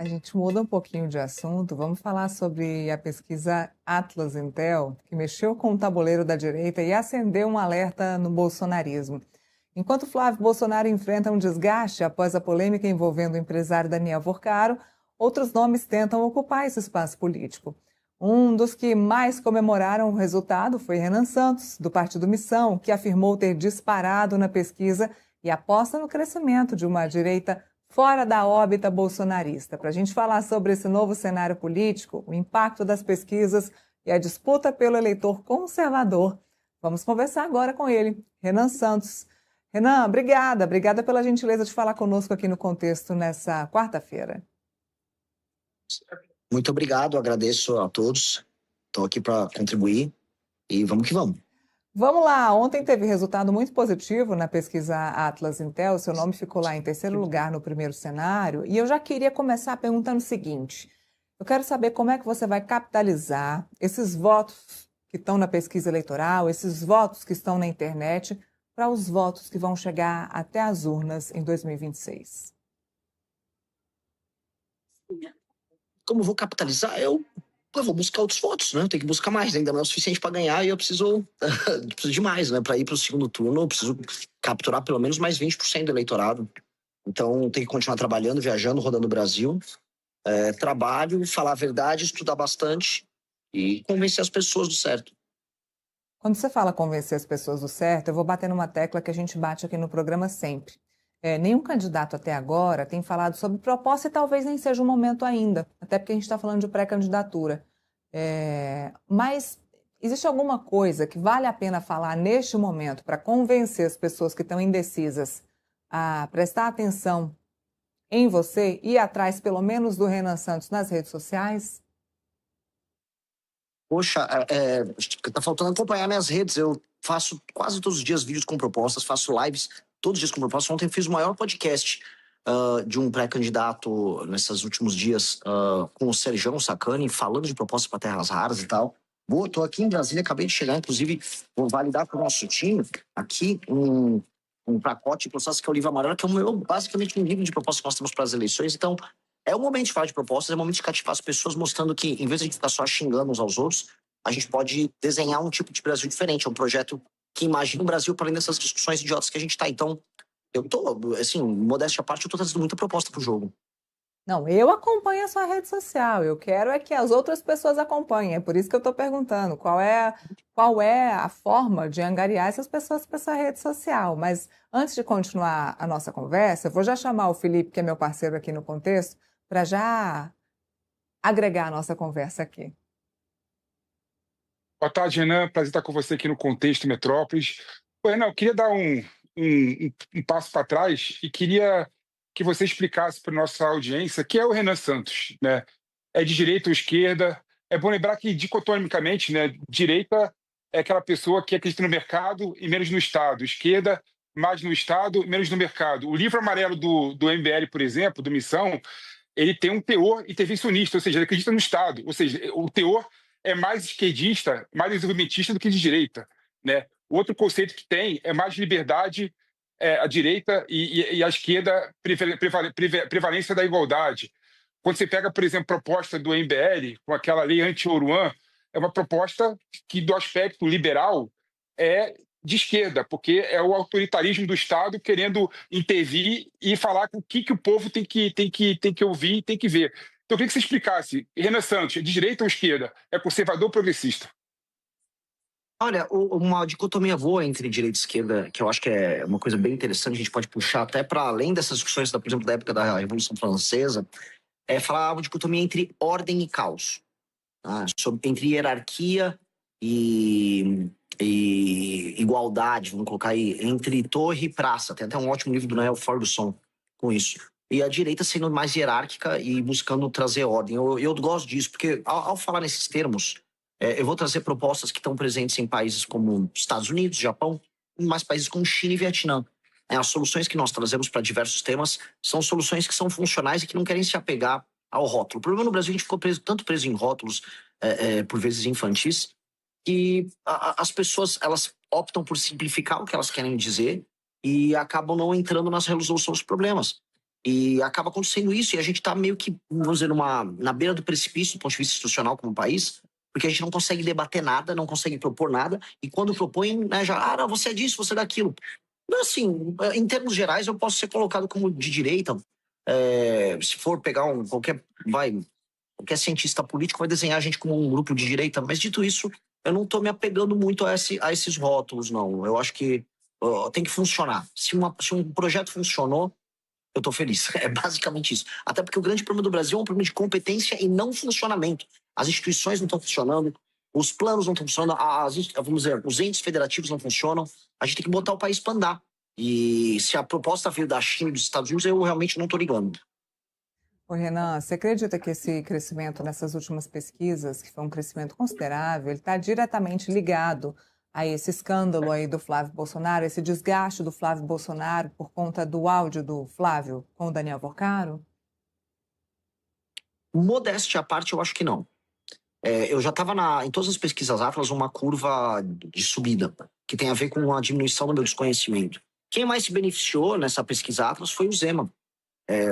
A gente muda um pouquinho de assunto. Vamos falar sobre a pesquisa Atlas Intel, que mexeu com o tabuleiro da direita e acendeu um alerta no bolsonarismo. Enquanto Flávio Bolsonaro enfrenta um desgaste após a polêmica envolvendo o empresário Daniel Vorcaro, outros nomes tentam ocupar esse espaço político. Um dos que mais comemoraram o resultado foi Renan Santos, do Partido Missão, que afirmou ter disparado na pesquisa e aposta no crescimento de uma direita fora da órbita bolsonarista. Para a gente falar sobre esse novo cenário político, o impacto das pesquisas e a disputa pelo eleitor conservador, vamos conversar agora com ele, Renan Santos. Renan, obrigada pela gentileza de falar conosco aqui no Contexto nessa quarta-feira. Muito obrigado, agradeço a todos. Estou aqui para contribuir e vamos que vamos. Vamos lá, ontem teve resultado muito positivo na pesquisa Atlas Intel, seu nome ficou lá em terceiro lugar no primeiro cenário, e eu já queria começar perguntando o seguinte, eu quero saber como é que você vai capitalizar esses votos que estão na pesquisa eleitoral, esses votos que estão na internet, para os votos que vão chegar até as urnas em 2026. Como eu vou capitalizar? Eu vou buscar outros votos, né? Eu tenho que buscar mais, ainda não é o suficiente para ganhar e eu preciso de mais, né? Para ir para o segundo turno, eu preciso capturar pelo menos mais 20% do eleitorado. Então, tenho que continuar trabalhando, viajando, rodando o Brasil. Trabalho, falar a verdade, estudar bastante e convencer as pessoas do certo. Quando você fala convencer as pessoas do certo, eu vou bater numa tecla que a gente bate aqui no programa sempre. Nenhum candidato até agora tem falado sobre proposta e talvez nem seja o momento ainda, até porque a gente está falando de pré-candidatura. Mas existe alguma coisa que vale a pena falar neste momento para convencer as pessoas que estão indecisas a prestar atenção em você e ir atrás, pelo menos, do Renan Santos nas redes sociais? Poxa, tá faltando acompanhar minhas redes. Eu faço quase todos os dias vídeos com propostas, faço lives todos os dias com propostas. Ontem eu fiz o maior podcast de um pré-candidato nesses últimos dias com o Serjão Sacani, falando de propostas para terras raras e tal. Tô aqui em Brasília, acabei de chegar, inclusive vou validar com o nosso time aqui um pacote de propostas que é o Livro Amarelo, que é basicamente um livro de propostas que nós temos para as eleições. Então, é o momento de falar de propostas, é o momento de cativar as pessoas, mostrando que, em vez de a gente ficar só xingando uns aos outros, a gente pode desenhar um tipo de Brasil diferente. É um projeto que imagina um Brasil para além dessas discussões idiotas que a gente está. Então, eu tô, assim, modéstia à parte, eu tô trazendo muita proposta pro jogo. Não, eu acompanho a sua rede social, eu quero é que as outras pessoas acompanhem, é por isso que eu estou perguntando qual é a forma de angariar essas pessoas para essa rede social. Mas antes de continuar a nossa conversa, eu vou já chamar o Felipe, que é meu parceiro aqui no Contexto, para já agregar a nossa conversa aqui. Boa tarde, Renan. Prazer estar com você aqui no Contexto Metrópolis. Renan, eu queria dar um passo para trás e queria que você explicasse para a nossa audiência quem é o Renan Santos, né? É de direita ou esquerda? É bom lembrar que, dicotomicamente, né, direita é aquela pessoa que acredita no mercado e menos no Estado. Esquerda, mais no Estado e menos no mercado. O livro amarelo do MBL, por exemplo, do Missão, ele tem um teor intervencionista, ou seja, ele acredita no Estado. Ou seja, o teor é mais esquerdista, mais desenvolvimentista do que de direita, né? O outro conceito que tem é mais liberdade, a direita e a esquerda, prevalência da igualdade. Quando você pega, por exemplo, a proposta do MBL, com aquela lei anti-Oruan, é uma proposta que, do aspecto liberal, é de esquerda, porque é o autoritarismo do Estado querendo intervir e falar o que o povo tem que ouvir e tem que ver. Então, eu queria que você explicasse, Renan Santos, é de direita ou esquerda? É conservador ou progressista? Olha, uma dicotomia boa entre direita e esquerda, que eu acho que é uma coisa bem interessante, a gente pode puxar até para além dessas discussões, por exemplo, da época da Revolução Francesa, é falar uma dicotomia entre ordem e caos, tá? Entre hierarquia e igualdade, vamos colocar aí, entre torre e praça. Tem até um ótimo livro do Niall Ferguson com isso. E a direita sendo mais hierárquica e buscando trazer ordem. Eu gosto disso, porque ao falar nesses termos, eu vou trazer propostas que estão presentes em países como Estados Unidos, Japão, e mais países como China e Vietnã. As soluções que nós trazemos para diversos temas são soluções que são funcionais e que não querem se apegar ao rótulo. O problema no Brasil, a gente ficou tanto preso em rótulos, por vezes infantis, que as pessoas elas optam por simplificar o que elas querem dizer e acabam não entrando nas resoluções dos problemas. E acaba acontecendo isso, e a gente está meio que, vamos dizer, na beira do precipício do ponto de vista institucional como país, porque a gente não consegue debater nada, não consegue propor nada, e quando propõe, né, já, não, você é disso, você é daquilo. Mas, assim, em termos gerais, eu posso ser colocado como de direita. Se for pegar qualquer cientista político vai desenhar a gente como um grupo de direita, mas dito isso, eu não estou me apegando muito a esses rótulos, não. Eu acho que tem que funcionar. Se um projeto funcionou, eu estou feliz. É basicamente isso. Até porque o grande problema do Brasil é um problema de competência e não funcionamento. As instituições não estão funcionando, os planos não estão funcionando, vamos dizer, os entes federativos não funcionam. A gente tem que botar o país para andar. E se a proposta veio da China e dos Estados Unidos, eu realmente não estou ligando. Ô, Renan, você acredita que esse crescimento nessas últimas pesquisas, que foi um crescimento considerável, ele está diretamente ligado a esse escândalo aí do Flávio Bolsonaro, esse desgaste do Flávio Bolsonaro por conta do áudio do Flávio com o Daniel Vorcaro? Modéstia à parte, eu acho que não. Eu já estava em todas as pesquisas Atlas uma curva de subida, que tem a ver com a diminuição do meu desconhecimento. Quem mais se beneficiou nessa pesquisa Atlas foi o Zema.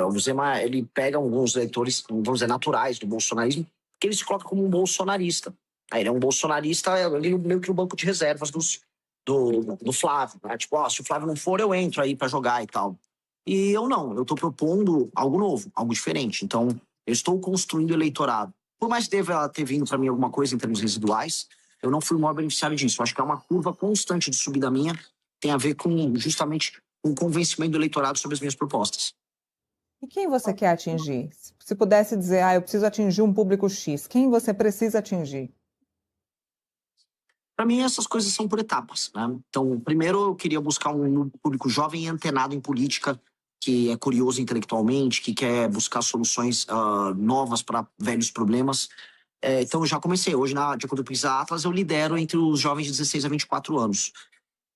O Zema, ele pega alguns eleitores, vamos dizer, naturais do bolsonarismo, que ele se coloca como um bolsonarista. Aí ele é um bolsonarista ali meio que no banco de reservas do Flávio. Né? Tipo, se o Flávio não for, eu entro aí para jogar e tal. E eu não, eu estou propondo algo novo, algo diferente. Então, eu estou construindo eleitorado. Por mais que deva ter vindo para mim alguma coisa em termos residuais, eu não fui o maior beneficiário disso. Eu acho que é uma curva constante de subida minha, tem a ver com justamente o convencimento do eleitorado sobre as minhas propostas. E quem você quer atingir? Se pudesse dizer, eu preciso atingir um público X, quem você precisa atingir? Para mim, essas coisas são por etapas, né? Então, primeiro eu queria buscar um público jovem e antenado em política, que é curioso intelectualmente, que quer buscar soluções novas para velhos problemas. Então, eu já comecei. Hoje, de acordo com o Pesquisa Atlas, eu lidero entre os jovens de 16 a 24 anos.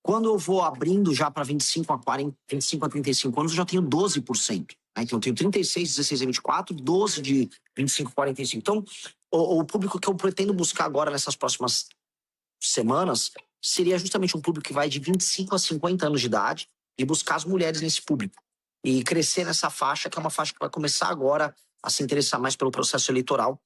Quando eu vou abrindo já para 25 a 35 anos, eu já tenho 12%. Né? Então, eu tenho 36, 16 a 24, 12 de 25 a 45. Então, o público que eu pretendo buscar agora nessas próximas semanas seria justamente um público que vai de 25 a 50 anos de idade e buscar as mulheres nesse público. E crescer nessa faixa, que é uma faixa que vai começar agora a se interessar mais pelo processo eleitoral.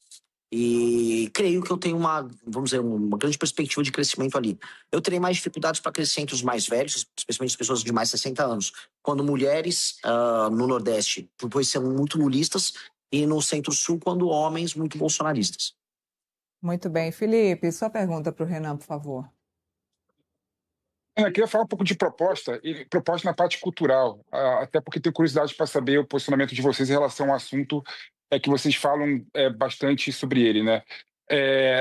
E creio que eu tenho vamos dizer, uma grande perspectiva de crescimento ali. Eu terei mais dificuldades para crescer entre os mais velhos, especialmente as pessoas de mais de 60 anos, quando mulheres no Nordeste, depois são muito lulistas, e no Centro-Sul, quando homens muito bolsonaristas. Muito bem. Felipe, sua pergunta para o Renan, por favor. Eu queria falar um pouco de proposta, e proposta na parte cultural, até porque tenho curiosidade para saber o posicionamento de vocês em relação ao assunto que vocês falam bastante sobre ele, né?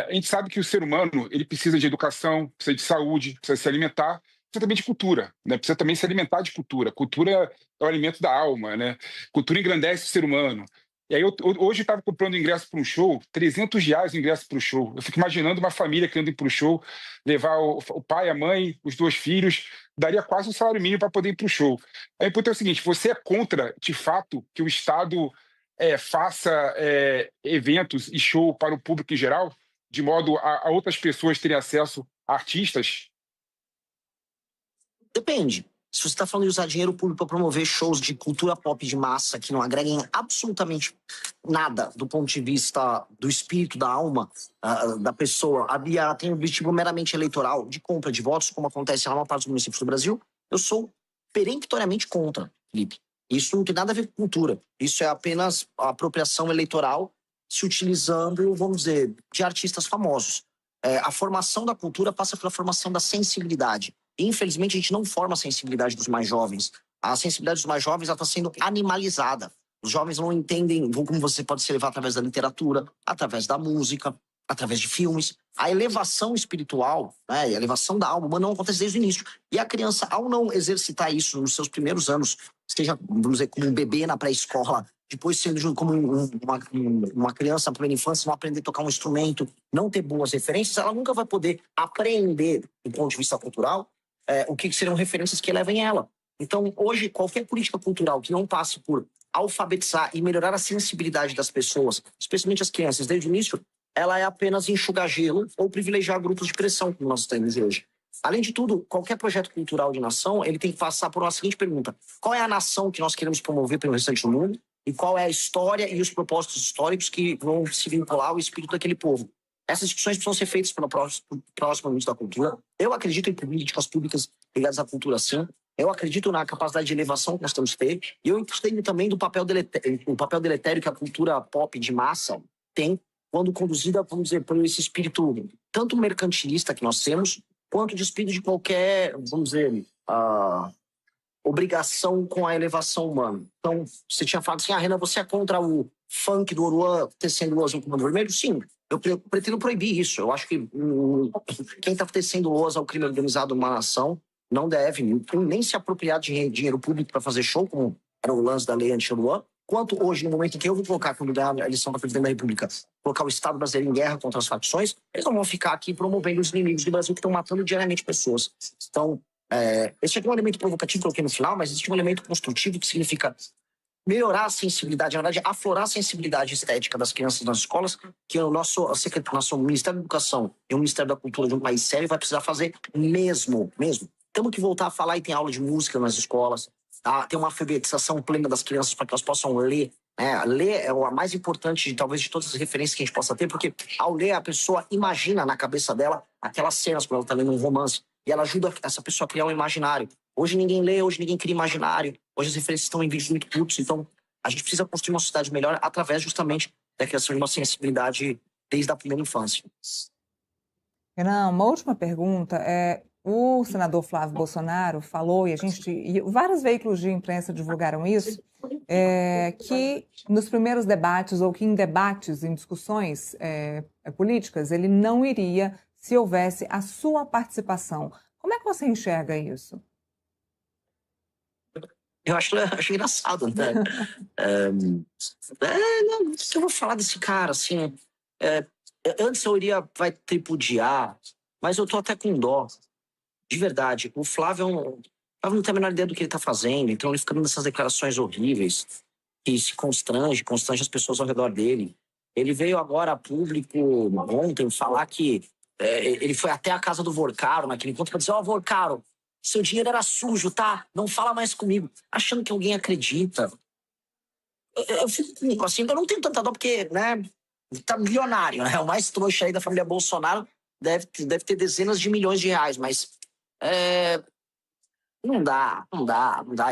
A gente sabe que o ser humano ele precisa de educação, precisa de saúde, precisa se alimentar, precisa também de cultura, né? Precisa também se alimentar de cultura. Cultura é o alimento da alma, né? Cultura engrandece o ser humano. E aí, hoje eu estava comprando ingresso para um show, R$ 300 o ingresso para o show. Eu fico imaginando uma família querendo ir para o show, levar o pai, a mãe, os 2 filhos, daria quase um salário mínimo para poder ir para o show. Aí, então é o seguinte, você é contra, de fato, que o Estado faça eventos e show para o público em geral, de modo a outras pessoas terem acesso a artistas? Depende. Se você está falando de usar dinheiro público para promover shows de cultura pop de massa que não agreguem absolutamente nada do ponto de vista do espírito, da alma da pessoa, ela tem um objetivo meramente eleitoral, de compra de votos, como acontece na maior parte dos municípios do Brasil, eu sou peremptoriamente contra, Felipe. Isso não tem nada a ver com cultura. Isso é apenas a apropriação eleitoral se utilizando, vamos dizer, de artistas famosos. A formação da cultura passa pela formação da sensibilidade. Infelizmente, a gente não forma a sensibilidade dos mais jovens. A sensibilidade dos mais jovens está sendo animalizada. Os jovens não entendem como você pode se elevar através da literatura, através da música, através de filmes. A elevação espiritual, né, a elevação da alma humana não acontece desde o início. E a criança, ao não exercitar isso nos seus primeiros anos, seja, vamos dizer, como um bebê na pré-escola, depois sendo como uma criança na primeira infância, não aprender a tocar um instrumento, não ter boas referências, ela nunca vai poder aprender, do ponto de vista cultural, o que seriam referências que levem ela. Então, hoje, qualquer política cultural que não passe por alfabetizar e melhorar a sensibilidade das pessoas, especialmente as crianças, desde o início, ela é apenas enxugar gelo ou privilegiar grupos de pressão, como nós temos hoje. Além de tudo, qualquer projeto cultural de nação, ele tem que passar por uma seguinte pergunta: qual é a nação que nós queremos promover pelo restante do mundo? E qual é a história e os propósitos históricos que vão se vincular ao espírito daquele povo? Essas discussões precisam ser feitas pelo próximo ministro da Cultura. Eu acredito em políticas públicas ligadas à cultura, sim. Eu acredito na capacidade de elevação que nós temos que ter. E eu entendo também do papel deletério que a cultura pop de massa tem quando conduzida, vamos dizer, por esse espírito tanto mercantilista que nós temos, quanto de espírito de qualquer, vamos dizer, obrigação com a elevação humana. Então, você tinha falado assim, Renan, você é contra o funk do Oruan tecendo o azul com o vermelho? Sim, eu pretendo proibir isso. Eu acho que quem está tecendo lousa ao crime organizado numa nação não deve nem se apropriar de dinheiro público para fazer show, como era o lance da lei anti-Oruan, quanto hoje, no momento em que eu vou colocar, quando der a eleição da presidente da República, colocar o Estado brasileiro em guerra contra as facções, eles não vão ficar aqui promovendo os inimigos do Brasil que estão matando diariamente pessoas. Então, esse aqui é um elemento provocativo que eu coloquei no final, mas existe um elemento construtivo que significa melhorar a sensibilidade, na verdade, aflorar a sensibilidade estética das crianças nas escolas, que o nosso Ministério da Educação e o Ministério da Cultura de um país sério vai precisar fazer mesmo. Temos que voltar a falar e tem aula de música nas escolas, tá? Tem uma alfabetização plena das crianças para que elas possam ler. Ler é a mais importante, talvez, de todas as referências que a gente possa ter, porque ao ler, a pessoa imagina na cabeça dela aquelas cenas quando ela está lendo um romance, e ela ajuda essa pessoa a criar um imaginário. Hoje ninguém lê, hoje ninguém cria imaginário, hoje as referências estão em vídeos muito curtos, então a gente precisa construir uma sociedade melhor através justamente da criação de uma sensibilidade desde a primeira infância. Renan, uma última pergunta. O senador Flávio Bolsonaro falou, e vários veículos de imprensa divulgaram isso, que nos primeiros debates, ou que em debates, em discussões políticas, ele não iria se houvesse a sua participação. Como é que você enxerga isso? Eu acho engraçado, né? Não, o que eu vou falar desse cara, assim? Antes eu vai tripudiar, mas eu tô até com dó. De verdade. O Flávio não tem a menor ideia do que ele tá fazendo, então ele fica dando essas declarações horríveis, que se constrange as pessoas ao redor dele. Ele veio agora a público ontem falar que ele foi até a casa do Vorcaro, naquele encontro, para dizer, Vorcaro, seu dinheiro era sujo, tá? Não fala mais comigo. Achando que alguém acredita. Eu fico assim, eu não tenho tanta dó porque, né, tá milionário, né? O mais trouxa aí da família Bolsonaro deve ter dezenas de milhões de reais, mas não dá.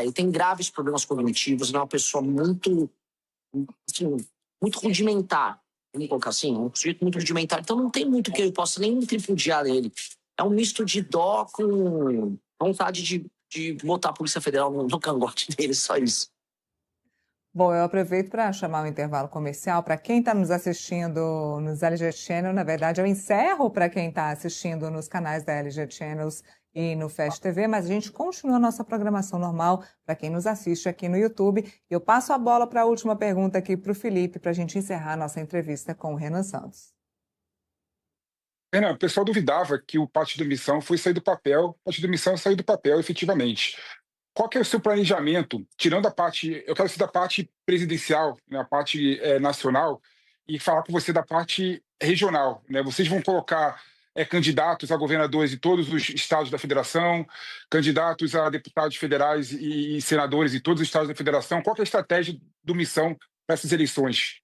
Ele tem graves problemas cognitivos, ele é uma pessoa muito, assim, muito rudimentar. Vamos colocar assim, um sujeito muito rudimentar. Então não tem muito que eu possa nem tripudiar nele. É um misto de dó com vontade de botar a Polícia Federal no cangote dele, só isso. Bom, eu aproveito para chamar o intervalo comercial. Para quem está nos assistindo nos LG Channel, na verdade, eu encerro para quem está assistindo nos canais da LG Channels e no Fast TV, mas a gente continua a nossa programação normal para quem nos assiste aqui no YouTube. Eu passo a bola para a última pergunta aqui para o Felipe, para a gente encerrar a nossa entrevista com o Renan Santos. Renan, o pessoal duvidava que o Partido Missão foi sair do papel. O Partido Missão saiu do papel, efetivamente. Qual que é o seu planejamento, tirando a parte, eu quero ser da parte presidencial, né, a parte nacional, e falar com você da parte regional, né? Vocês vão colocar candidatos a governadores de todos os estados da federação, candidatos a deputados federais e senadores de todos os estados da federação. Qual que é a estratégia do Missão para essas eleições?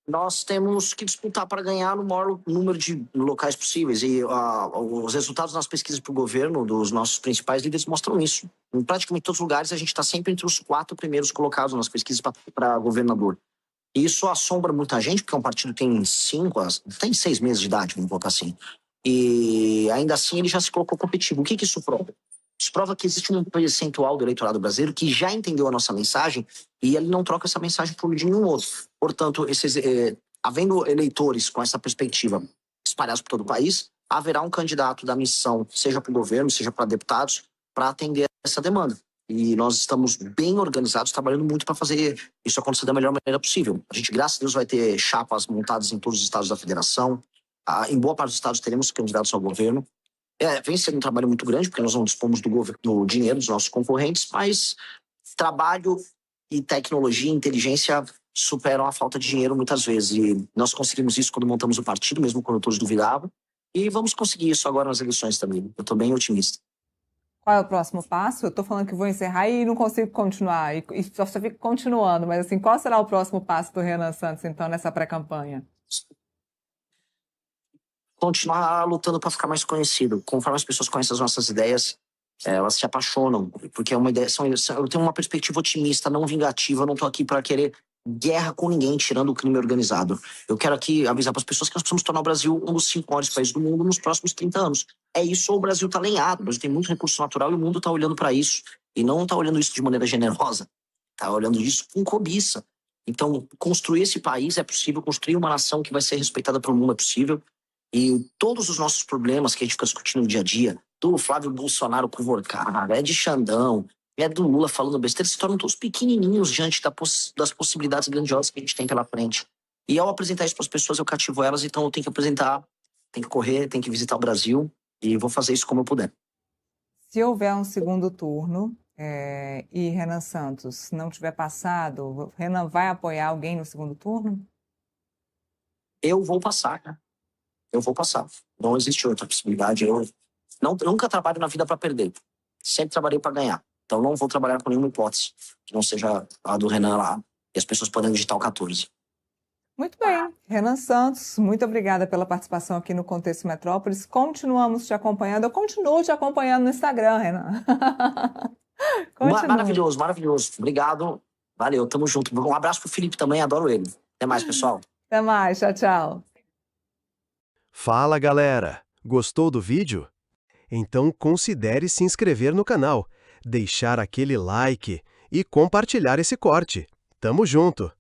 Nós temos que disputar para ganhar no maior número de locais possíveis. E os resultados das pesquisas para o governo, dos nossos principais líderes, mostram isso. Em praticamente todos os lugares, a gente está sempre entre os 4 primeiros colocados nas pesquisas para governador. E isso assombra muita gente, porque é um partido que tem 6 meses de idade, vamos colocar assim. E ainda assim ele já se colocou competitivo. O que isso prova? Isso prova que existe um percentual do eleitorado brasileiro que já entendeu a nossa mensagem e ele não troca essa mensagem por de nenhum outro. Portanto, havendo eleitores com essa perspectiva espalhados por todo o país, haverá um candidato da missão, seja para o governo, seja para deputados, para atender essa demanda. E nós estamos bem organizados, trabalhando muito para fazer isso acontecer da melhor maneira possível. A gente, graças a Deus, vai ter chapas montadas em todos os estados da federação. Em boa parte dos estados teremos candidatos ao governo. Vem sendo um trabalho muito grande, porque nós não dispomos do dinheiro dos nossos concorrentes, mas trabalho e tecnologia e inteligência superam a falta de dinheiro muitas vezes. E nós conseguimos isso quando montamos o partido, mesmo quando todos duvidavam. E vamos conseguir isso agora nas eleições também. Eu estou bem otimista. Qual é o próximo passo? Eu estou falando que vou encerrar e não consigo continuar, e só fico continuando, mas assim, qual será o próximo passo do Renan Santos, então, nessa pré-campanha? Continuar lutando para ficar mais conhecido. Conforme as pessoas conhecem as nossas ideias, elas se apaixonam, porque é uma ideia, eu tenho uma perspectiva otimista, não vingativa, eu não estou aqui para querer guerra com ninguém, tirando o crime organizado. Eu quero aqui avisar para as pessoas que nós precisamos tornar o Brasil um dos 5 maiores países do mundo nos próximos 30 anos. É isso, ou o Brasil está alinhado, o Brasil tem muito recurso natural e o mundo está olhando para isso. E não está olhando isso de maneira generosa, está olhando isso com cobiça. Então, construir esse país é possível, construir uma nação que vai ser respeitada pelo mundo é possível. E todos os nossos problemas que a gente fica discutindo no dia a dia, do Flávio Bolsonaro convocado, é de Xandão, é do Lula falando besteira, se tornam todos pequenininhos diante das possibilidades grandiosas que a gente tem pela frente. E ao apresentar isso para as pessoas, eu cativo elas, então eu tenho que apresentar, tenho que correr, tenho que visitar o Brasil e vou fazer isso como eu puder. Se houver um segundo turno e Renan Santos não tiver passado, Renan vai apoiar alguém no segundo turno? Eu vou passar, né? Eu vou passar. Não existe outra possibilidade. Eu nunca trabalho na vida para perder. Sempre trabalhei para ganhar. Então não vou trabalhar com nenhuma hipótese que não seja a do Renan lá e as pessoas podem digitar o 14. Muito bem. Renan Santos, muito obrigada pela participação aqui no Contexto Metrópolis. Continuamos te acompanhando. Eu continuo te acompanhando no Instagram, Renan. Maravilhoso, maravilhoso. Obrigado. Valeu, tamo junto. Um abraço pro Felipe também, adoro ele. Até mais, pessoal. Até mais, tchau, tchau. Fala, galera! Gostou do vídeo? Então considere se inscrever no canal, deixar aquele like e compartilhar esse corte. Tamo junto!